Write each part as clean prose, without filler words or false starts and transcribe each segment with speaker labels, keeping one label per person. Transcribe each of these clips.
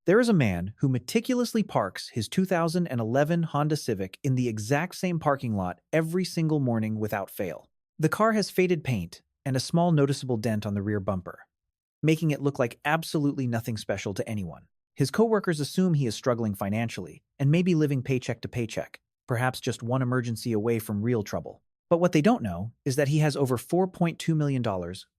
Speaker 1: There is a man who meticulously parks his 2011 Honda Civic in the exact same parking lot every single morning without fail. The car has faded paint and a small noticeable dent on the rear bumper, making it look like absolutely nothing special to anyone. His coworkers assume he is struggling financially and may be living paycheck to paycheck, perhaps just one emergency away from real trouble. But what they don't know is that he has over $4.2 million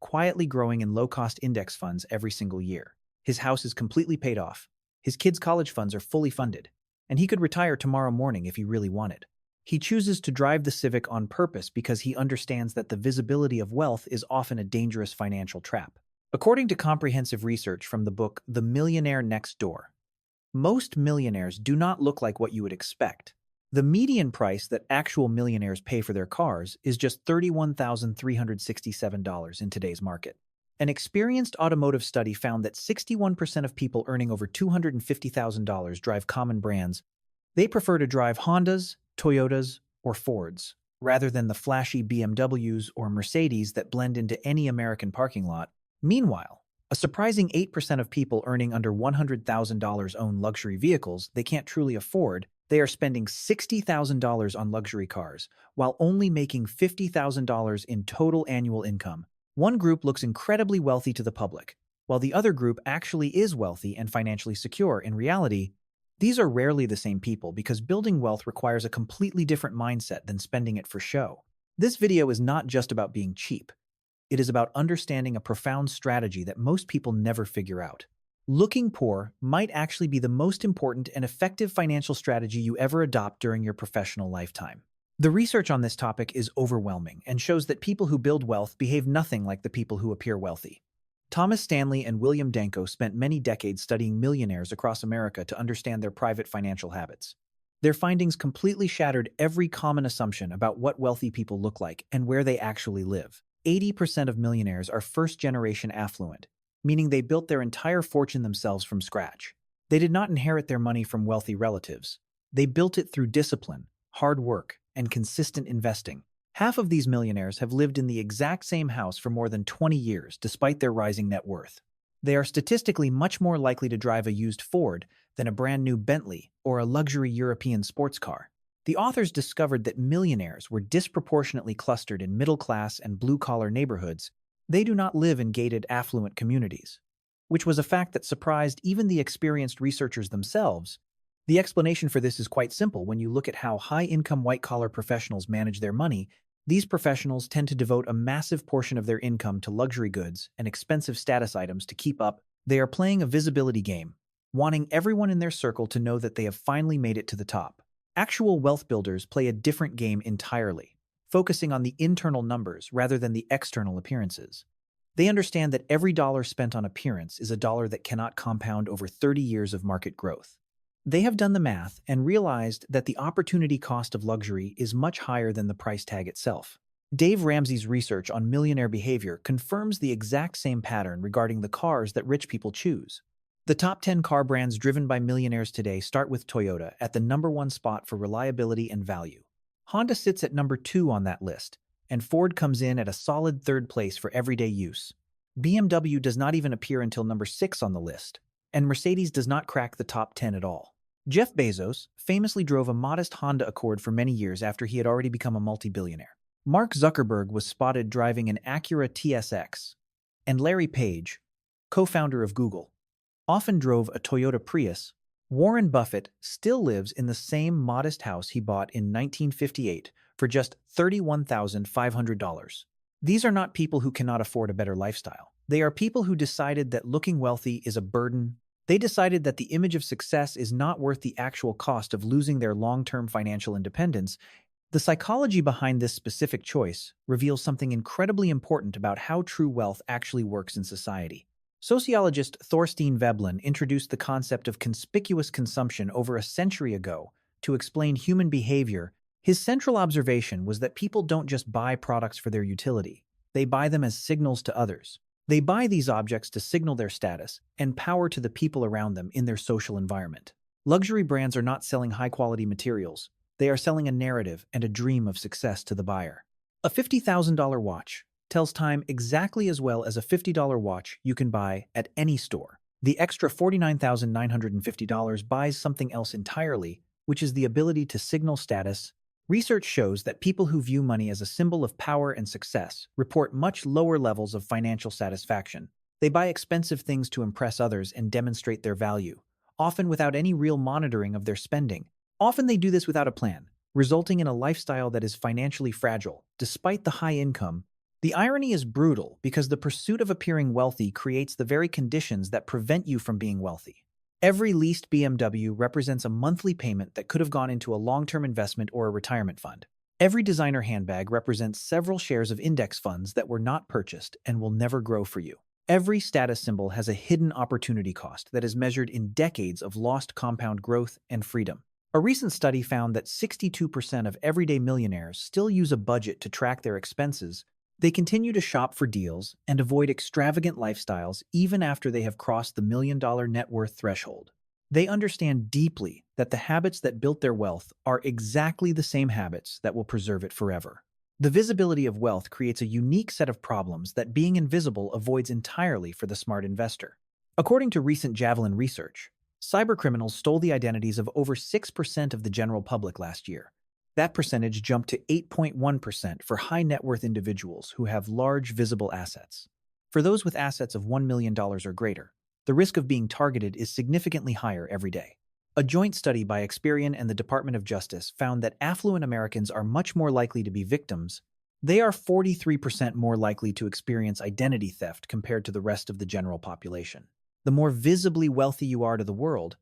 Speaker 1: quietly growing in low-cost index funds every single year. His house is completely paid off. His kids' college funds are fully funded, and he could retire tomorrow morning if he really wanted. He chooses to drive the Civic on purpose because he understands that the visibility of wealth is often a dangerous financial trap. According to comprehensive research from the book The Millionaire Next Door, most millionaires do not look like what you would expect. The median price that actual millionaires pay for their cars is just $31,367 in today's market. An experienced automotive study found that 61% of people earning over $250,000 drive common brands. They prefer to drive Hondas, Toyotas, or Fords, rather than the flashy BMWs or Mercedes that blend into any American parking lot. Meanwhile, a surprising 8% of people earning under $100,000 own luxury vehicles they can't truly afford. They are spending $60,000 on luxury cars, while only making $50,000 in total annual income. One group looks incredibly wealthy to the public, while the other group actually is wealthy and financially secure. In reality, these are rarely the same people because building wealth requires a completely different mindset than spending it for show. This video is not just about being cheap. It is about understanding a profound strategy that most people never figure out. Looking poor might actually be the most important and effective financial strategy you ever adopt during your professional lifetime. The research on this topic is overwhelming and shows that people who build wealth behave nothing like the people who appear wealthy. Thomas Stanley and William Danko spent many decades studying millionaires across America to understand their private financial habits. Their findings completely shattered every common assumption about what wealthy people look like and where they actually live. 80% of millionaires are first-generation affluent, meaning they built their entire fortune themselves from scratch. They did not inherit their money from wealthy relatives. They built it through discipline, hard work, and consistent investing. Half of these millionaires have lived in the exact same house for more than 20 years despite their rising net worth. They are statistically much more likely to drive a used Ford than a brand new Bentley or a luxury European sports car. The authors discovered that millionaires were disproportionately clustered in middle-class and blue-collar neighborhoods. They do not live in gated, affluent communities, which was a fact that surprised even the experienced researchers themselves. The explanation for this is quite simple. When you look at how high-income white-collar professionals manage their money, these professionals tend to devote a massive portion of their income to luxury goods and expensive status items to keep up. They are playing a visibility game, wanting everyone in their circle to know that they have finally made it to the top. Actual wealth builders play a different game entirely, focusing on the internal numbers rather than the external appearances. They understand that every dollar spent on appearance is a dollar that cannot compound over 30 years of market growth. They have done the math and realized that the opportunity cost of luxury is much higher than the price tag itself. Dave Ramsey's research on millionaire behavior confirms the exact same pattern regarding the cars that rich people choose. The top 10 car brands driven by millionaires today start with Toyota at the #1 spot for reliability and value. Honda sits at #2 on that list, and Ford comes in at a solid third place for everyday use. BMW does not even appear until #6 on the list, and Mercedes does not crack the top 10 at all. Jeff Bezos famously drove a modest Honda Accord for many years after he had already become a multi-billionaire. Mark Zuckerberg was spotted driving an Acura TSX, and Larry Page, co-founder of Google, often drove a Toyota Prius. Warren Buffett still lives in the same modest house he bought in 1958 for just $31,500. These are not people who cannot afford a better lifestyle. They are people who decided that looking wealthy is a burden. They decided that the image of success is not worth the actual cost of losing their long-term financial independence. The psychology behind this specific choice reveals something incredibly important about how true wealth actually works in society. Sociologist Thorstein Veblen introduced the concept of conspicuous consumption over a century ago to explain human behavior. His central observation was that people don't just buy products for their utility. They buy them as signals to others. They buy these objects to signal their status and power to the people around them in their social environment. Luxury brands are not selling high-quality materials. They are selling a narrative and a dream of success to the buyer. A $50,000 watch tells time exactly as well as a $50 watch you can buy at any store. The extra $49,950 buys something else entirely, which is the ability to signal status. Research shows that people who view money as a symbol of power and success report much lower levels of financial satisfaction. They buy expensive things to impress others and demonstrate their value, often without any real monitoring of their spending. Often they do this without a plan, resulting in a lifestyle that is financially fragile, despite the high income. The irony is brutal because the pursuit of appearing wealthy creates the very conditions that prevent you from being wealthy. Every leased BMW represents a monthly payment that could have gone into a long-term investment or a retirement fund. Every designer handbag represents several shares of index funds that were not purchased and will never grow for you. Every status symbol has a hidden opportunity cost that is measured in decades of lost compound growth and freedom. A recent study found that 62% of everyday millionaires still use a budget to track their expenses. They continue to shop for deals and avoid extravagant lifestyles even after they have crossed the $1 million net worth threshold. They understand deeply that the habits that built their wealth are exactly the same habits that will preserve it forever. The visibility of wealth creates a unique set of problems that being invisible avoids entirely for the smart investor. According to recent Javelin research, cybercriminals stole the identities of over 6% of the general public last year. That percentage jumped to 8.1% for high net worth individuals who have large visible assets. For those with assets of $1 million or greater, the risk of being targeted is significantly higher every day. A joint study by Experian and the Department of Justice found that affluent Americans are much more likely to be victims. They are 43% more likely to experience identity theft compared to the rest of the general population. The more visibly wealthy you are to the world,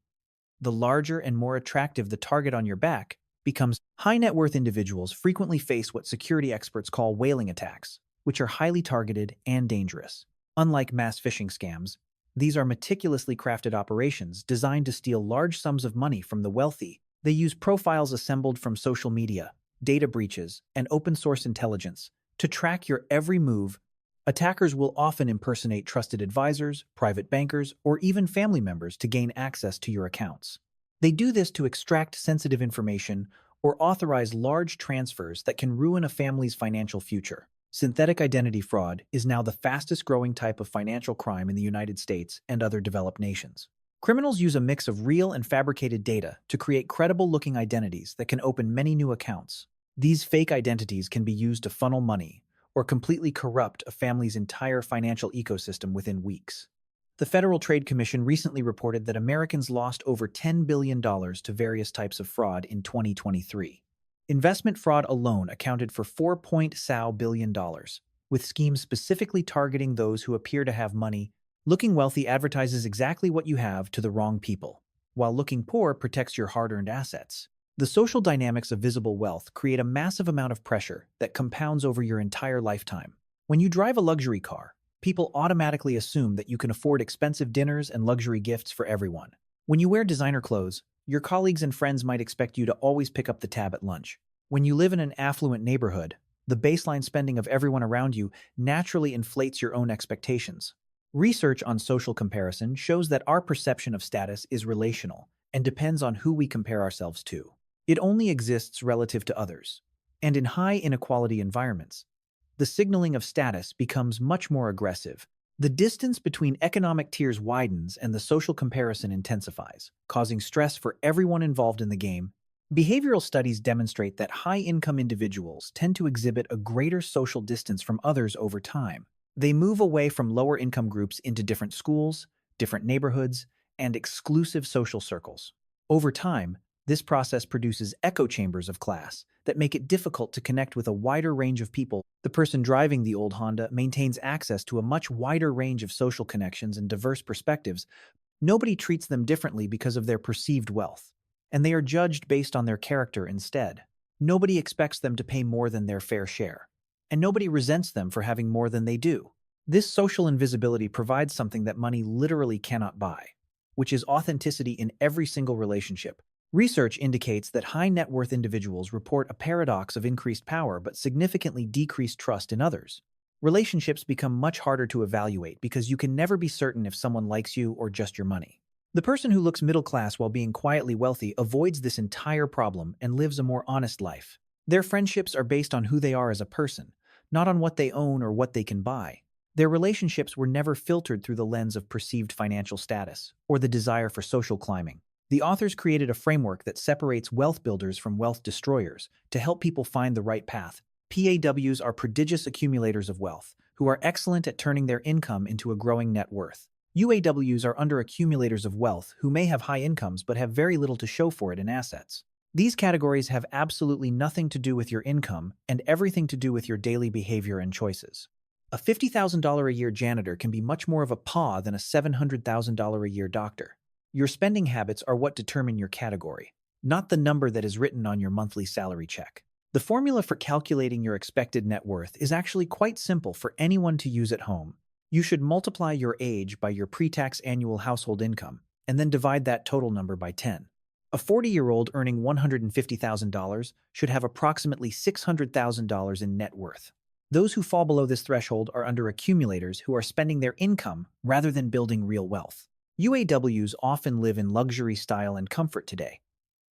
Speaker 1: the larger and more attractive the target on your back becomes. High net worth individuals frequently face what security experts call whaling attacks, which are highly targeted and dangerous. Unlike mass phishing scams, these are meticulously crafted operations designed to steal large sums of money from the wealthy. They use profiles assembled from social media, data breaches, and open-source intelligence to track your every move. Attackers will often impersonate trusted advisors, private bankers, or even family members to gain access to your accounts. They do this to extract sensitive information or authorize large transfers that can ruin a family's financial future. Synthetic identity fraud is now the fastest-growing type of financial crime in the United States and other developed nations. Criminals use a mix of real and fabricated data to create credible-looking identities that can open many new accounts. These fake identities can be used to funnel money or completely corrupt a family's entire financial ecosystem within weeks. The Federal Trade Commission recently reported that Americans lost over $10 billion to various types of fraud in 2023. Investment fraud alone accounted for $4.7 billion, with schemes specifically targeting those who appear to have money. Looking wealthy advertises exactly what you have to the wrong people, while looking poor protects your hard-earned assets. The social dynamics of visible wealth create a massive amount of pressure that compounds over your entire lifetime. When you drive a luxury car, people automatically assume that you can afford expensive dinners and luxury gifts for everyone. When you wear designer clothes, your colleagues and friends might expect you to always pick up the tab at lunch. When you live in an affluent neighborhood, the baseline spending of everyone around you naturally inflates your own expectations. Research on social comparison shows that our perception of status is relational and depends on who we compare ourselves to. It only exists relative to others. And in high inequality environments, the signaling of status becomes much more aggressive. The distance between economic tiers widens and the social comparison intensifies, causing stress for everyone involved in the game. Behavioral studies demonstrate that high-income individuals tend to exhibit a greater social distance from others over time. They move away from lower-income groups into different schools, different neighborhoods, and exclusive social circles. Over time, this process produces echo chambers of class that make it difficult to connect with a wider range of people. The person driving the old Honda maintains access to a much wider range of social connections and diverse perspectives. Nobody treats them differently because of their perceived wealth, and they are judged based on their character instead. Nobody expects them to pay more than their fair share, and nobody resents them for having more than they do. This social invisibility provides something that money literally cannot buy, which is authenticity in every single relationship. Research indicates that high net worth individuals report a paradox of increased power but significantly decreased trust in others. Relationships become much harder to evaluate because you can never be certain if someone likes you or just your money. The person who looks middle class while being quietly wealthy avoids this entire problem and lives a more honest life. Their friendships are based on who they are as a person, not on what they own or what they can buy. Their relationships were never filtered through the lens of perceived financial status or the desire for social climbing. The authors created a framework that separates wealth builders from wealth destroyers to help people find the right path. PAWs are prodigious accumulators of wealth, who are excellent at turning their income into a growing net worth. UAWs are under-accumulators of wealth who may have high incomes but have very little to show for it in assets. These categories have absolutely nothing to do with your income and everything to do with your daily behavior and choices. A $50,000 a year janitor can be much more of a PAW than a $700,000 a year doctor. Your spending habits are what determine your category, not the number that is written on your monthly salary check. The formula for calculating your expected net worth is actually quite simple for anyone to use at home. You should multiply your age by your pre-tax annual household income, and then divide that total number by 10. A 40-year-old earning $150,000 should have approximately $600,000 in net worth. Those who fall below this threshold are under-accumulators who are spending their income rather than building real wealth. UAWs often live in luxury, style, and comfort today,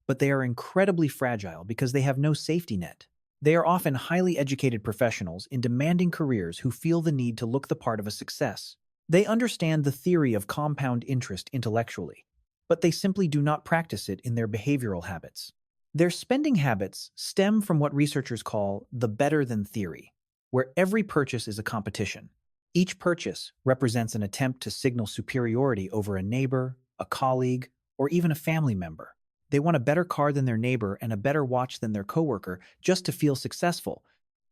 Speaker 1: but they are incredibly fragile because they have no safety net. They are often highly educated professionals in demanding careers who feel the need to look the part of a success. They understand the theory of compound interest intellectually, but they simply do not practice it in their behavioral habits. Their spending habits stem from what researchers call the better-than theory, where every purchase is a competition. Each purchase represents an attempt to signal superiority over a neighbor, a colleague, or even a family member. They want a better car than their neighbor and a better watch than their coworker just to feel successful.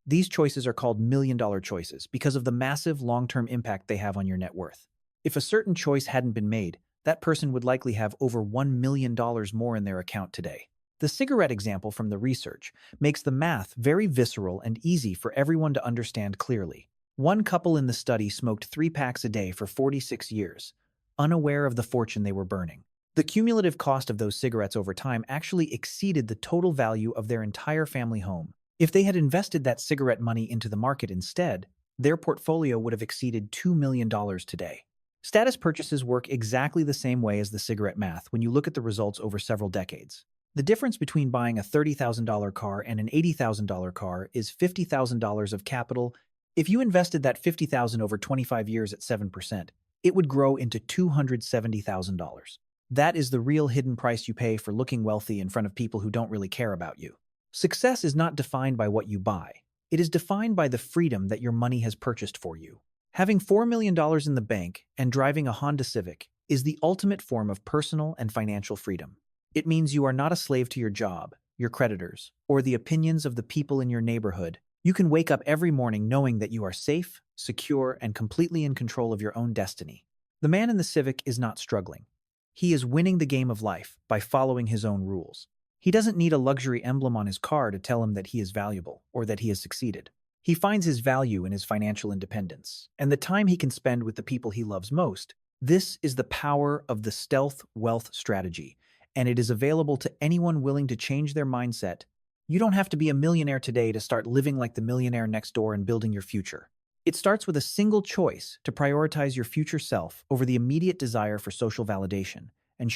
Speaker 1: These choices are called million-dollar choices because of the massive long-term impact they have on your net worth. If a certain choice hadn't been made, that person would likely have over $1 million more in their account today. The cigarette example from the research makes the math very visceral and easy for everyone to understand clearly. One couple in the study smoked 3 packs a day for 46 years, unaware of the fortune they were burning. The cumulative cost of those cigarettes over time actually exceeded the total value of their entire family home. If they had invested that cigarette money into the market instead, their portfolio would have exceeded $2 million today. Status purchases work exactly the same way as the cigarette math when you look at the results over several decades. The difference between buying a $30,000 car and an $80,000 car is $50,000 of capital. If you invested that $50,000 over 25 years at 7%, it would grow into $270,000. That is the real hidden price you pay for looking wealthy in front of people who don't really care about you. Success is not defined by what you buy. It is defined by the freedom that your money has purchased for you. Having $4 million in the bank and driving a Honda Civic is the ultimate form of personal and financial freedom. It means you are not a slave to your job, your creditors, or the opinions of the people in your neighborhood. You can wake up every morning knowing that you are safe, secure, and completely in control of your own destiny. The man in the Civic is not struggling. He is winning the game of life by following his own rules. He doesn't need a luxury emblem on his car to tell him that he is valuable or that he has succeeded. He finds his value in his financial independence and the time he can spend with the people he loves most. This is the power of the stealth wealth strategy, and it is available to anyone willing to change their mindset. You don't have to be a millionaire today to start living like the millionaire next door and building your future. It starts with a single choice to prioritize your future self over the immediate desire for social validation. And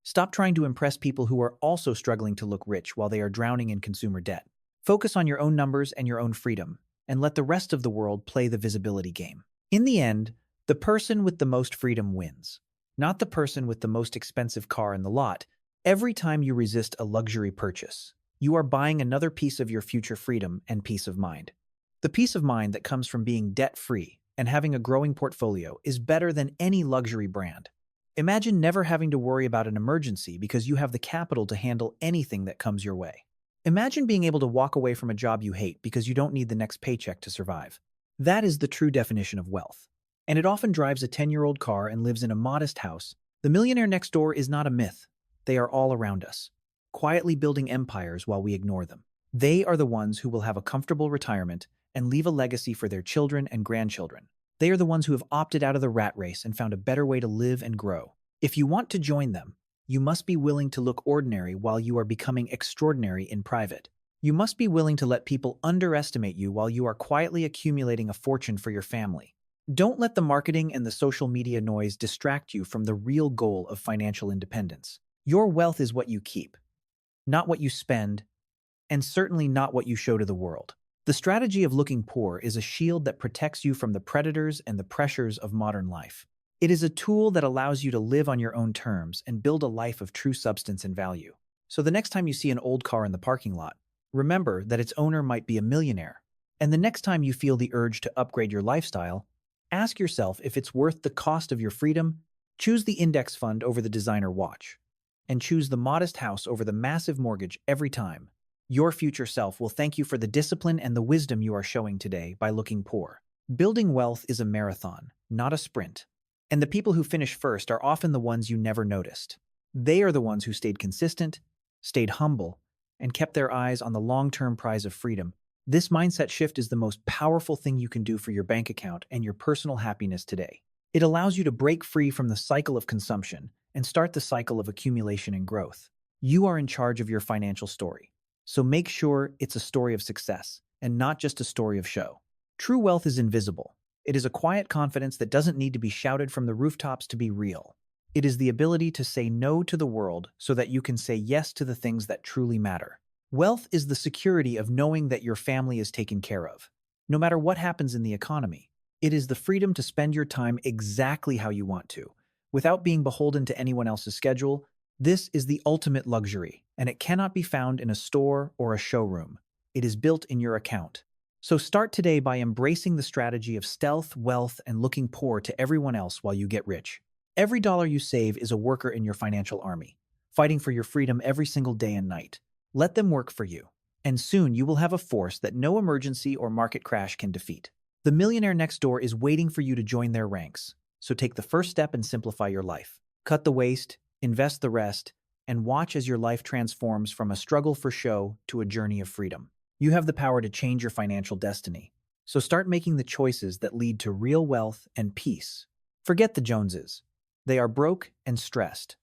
Speaker 1: stop trying to impress people who are also struggling to look rich while they are drowning in consumer debt. Focus on your own numbers and your own freedom, and let the rest of the world play the visibility game. In the end, the person with the most freedom wins, not the person with the most expensive car in the lot. Every time you resist a luxury purchase, you are buying another piece of your future freedom and peace of mind. The peace of mind that comes from being debt-free and having a growing portfolio is better than any luxury brand. Imagine never having to worry about an emergency because you have the capital to handle anything that comes your way. Imagine being able to walk away from a job you hate because you don't need the next paycheck to survive. That is the true definition of wealth. And it often drives a 10-year-old car and lives in a modest house. The millionaire next door is not a myth. They are all around us, quietly building empires while we ignore them. They are the ones who will have a comfortable retirement and leave a legacy for their children and grandchildren. They are the ones who have opted out of the rat race and found a better way to live and grow. If you want to join them, you must be willing to look ordinary while you are becoming extraordinary in private. You must be willing to let people underestimate you while you are quietly accumulating a fortune for your family. Don't let the marketing and the social media noise distract you from the real goal of financial independence. Your wealth is what you keep, not what you spend, and certainly not what you show to the world. The strategy of looking poor is a shield that protects you from the predators and the pressures of modern life. It is a tool that allows you to live on your own terms and build a life of true substance and value. So the next time you see an old car in the parking lot, remember that its owner might be a millionaire. And the next time you feel the urge to upgrade your lifestyle, ask yourself if it's worth the cost of your freedom. Choose the index fund over the designer watch. And choose the modest house over the massive mortgage every time. Your future self will thank you for the discipline and the wisdom you are showing today by looking poor. Building wealth is a marathon, not a sprint. And the people who finish first are often the ones you never noticed. They are the ones who stayed consistent, stayed humble, and kept their eyes on the long-term prize of freedom. This mindset shift is the most powerful thing you can do for your bank account and your personal happiness today. It allows you to break free from the cycle of consumption and start the cycle of accumulation and growth. You are in charge of your financial story. So make sure it's a story of success and not just a story of show. True wealth is invisible. It is a quiet confidence that doesn't need to be shouted from the rooftops to be real. It is the ability to say no to the world so that you can say yes to the things that truly matter. Wealth is the security of knowing that your family is taken care of, no matter what happens in the economy. It is the freedom to spend your time exactly how you want to, without being beholden to anyone else's schedule. This is the ultimate luxury, and it cannot be found in a store or a showroom. It is built in your account. So start today by embracing the strategy of stealth, wealth, and looking poor to everyone else while you get rich. Every dollar you save is a worker in your financial army, fighting for your freedom every single day and night. Let them work for you, and soon you will have a force that no emergency or market crash can defeat. The millionaire next door is waiting for you to join their ranks, so take the first step and simplify your life. Cut the waste, invest the rest, and watch as your life transforms from a struggle for show to a journey of freedom. You have the power to change your financial destiny, so start making the choices that lead to real wealth and peace. Forget the Joneses. They are broke and stressed,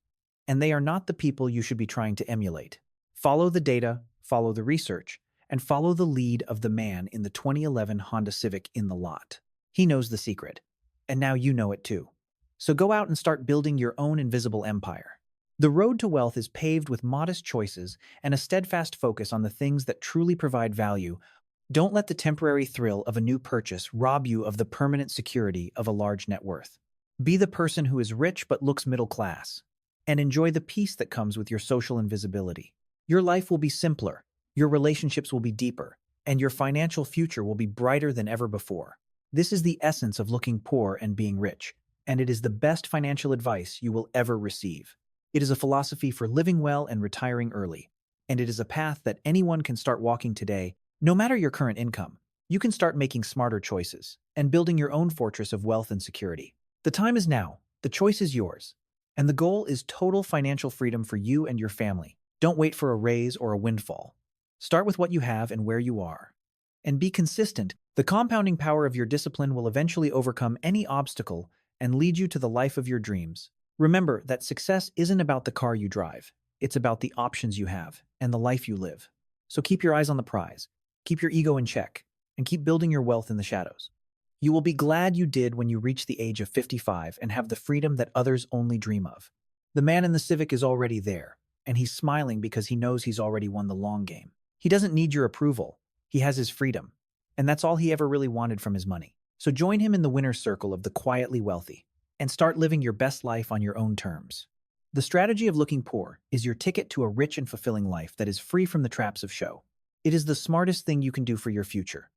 Speaker 1: and they are not the people you should be trying to emulate. Follow the data, follow the research, and follow the lead of the man in the 2011 Honda Civic in the lot. He knows the secret, and now you know it too. So go out and start building your own invisible empire. The road to wealth is paved with modest choices and a steadfast focus on the things that truly provide value. Don't let the temporary thrill of a new purchase rob you of the permanent security of a large net worth. Be the person who is rich but looks middle class, and enjoy the peace that comes with your social invisibility. Your life will be simpler, your relationships will be deeper, and your financial future will be brighter than ever before. This is the essence of looking poor and being rich, and it is the best financial advice you will ever receive. It is a philosophy for living well and retiring early, and it is a path that anyone can start walking today, no matter your current income. You can start making smarter choices and building your own fortress of wealth and security. The time is now, the choice is yours, and the goal is total financial freedom for you and your family. Don't wait for a raise or a windfall. Start with what you have and where you are. And be consistent. The compounding power of your discipline will eventually overcome any obstacle and lead you to the life of your dreams. Remember that success isn't about the car you drive. It's about the options you have and the life you live. So keep your eyes on the prize, keep your ego in check, and keep building your wealth in the shadows. You will be glad you did when you reach the age of 55 and have the freedom that others only dream of. The man in the Civic is already there, and he's smiling because he knows he's already won the long game. He doesn't need your approval. He has his freedom, and that's all he ever really wanted from his money. So join him in the winner's circle of the quietly wealthy, and start living your best life on your own terms. The strategy of looking poor is your ticket to a rich and fulfilling life that is free from the traps of show. It is the smartest thing you can do for your future.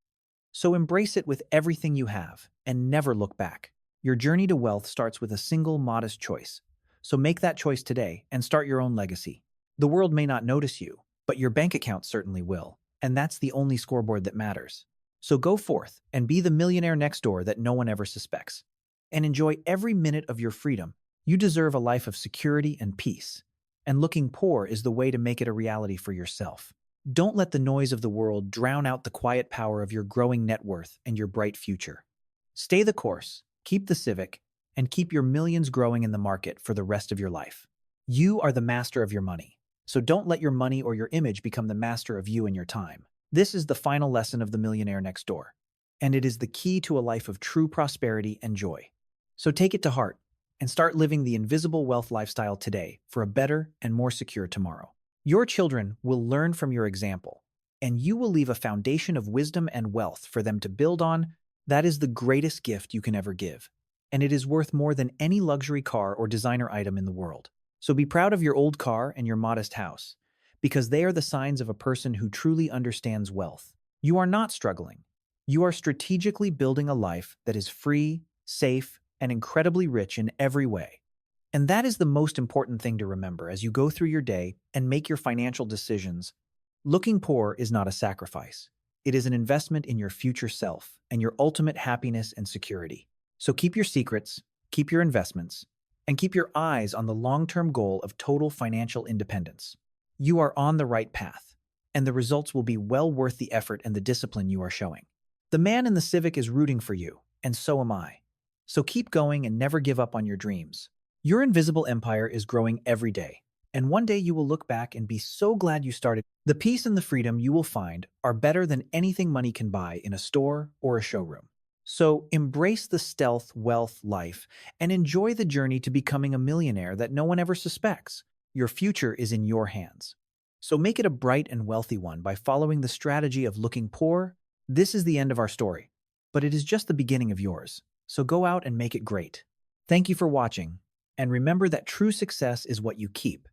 Speaker 1: So embrace it with everything you have and never look back. Your journey to wealth starts with a single modest choice. So make that choice today and start your own legacy. The world may not notice you, but your bank account certainly will, and that's the only scoreboard that matters. So go forth and be the millionaire next door that no one ever suspects. And enjoy every minute of your freedom. You deserve a life of security and peace, and looking poor is the way to make it a reality for yourself. Don't let the noise of the world drown out the quiet power of your growing net worth and your bright future. Stay the course, keep the Civic, and keep your millions growing in the market for the rest of your life. You are the master of your money, so don't let your money or your image become the master of you and your time. This is the final lesson of the millionaire next door, and it is the key to a life of true prosperity and joy. So take it to heart and start living the invisible wealth lifestyle today for a better and more secure tomorrow. Your children will learn from your example, and you will leave a foundation of wisdom and wealth for them to build on. That is the greatest gift you can ever give, and it is worth more than any luxury car or designer item in the world. So be proud of your old car and your modest house, because they are the signs of a person who truly understands wealth. You are not struggling. You are strategically building a life that is free, safe, and incredibly rich in every way. And that is the most important thing to remember as you go through your day and make your financial decisions. Looking poor is not a sacrifice. It is an investment in your future self and your ultimate happiness and security. So keep your secrets, keep your investments, and keep your eyes on the long-term goal of total financial independence. You are on the right path, and the results will be well worth the effort and the discipline you are showing. The man in the Civic is rooting for you, and so am I. So keep going and never give up on your dreams. Your invisible empire is growing every day, and one day you will look back and be so glad you started. The peace and the freedom you will find are better than anything money can buy in a store or a showroom. So embrace the stealth wealth life and enjoy the journey to becoming a millionaire that no one ever suspects. Your future is in your hands. So make it a bright and wealthy one by following the strategy of looking poor. This is the end of our story, but it is just the beginning of yours. So go out and make it great. Thank you for watching, and remember that true success is what you keep,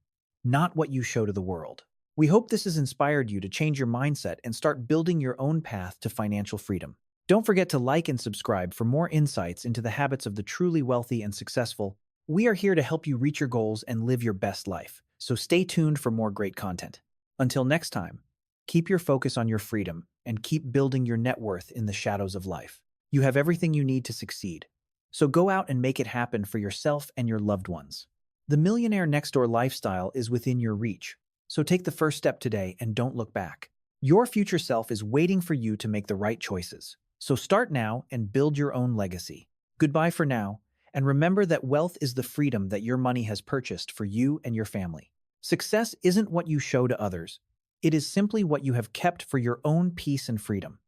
Speaker 1: not what you show to the world. We hope this has inspired you to change your mindset and start building your own path to financial freedom. Don't forget to like and subscribe for more insights into the habits of the truly wealthy and successful. We are here to help you reach your goals and live your best life, so stay tuned for more great content. Until next time, keep your focus on your freedom and keep building your net worth in the shadows of life. You have everything you need to succeed. So go out and make it happen for yourself and your loved ones. The millionaire next door lifestyle is within your reach, so take the first step today and don't look back. Your future self is waiting for you to make the right choices. So start now and build your own legacy. Goodbye for now, and remember that wealth is the freedom that your money has purchased for you and your family. Success isn't what you show to others. It is simply what you have kept for your own peace and freedom.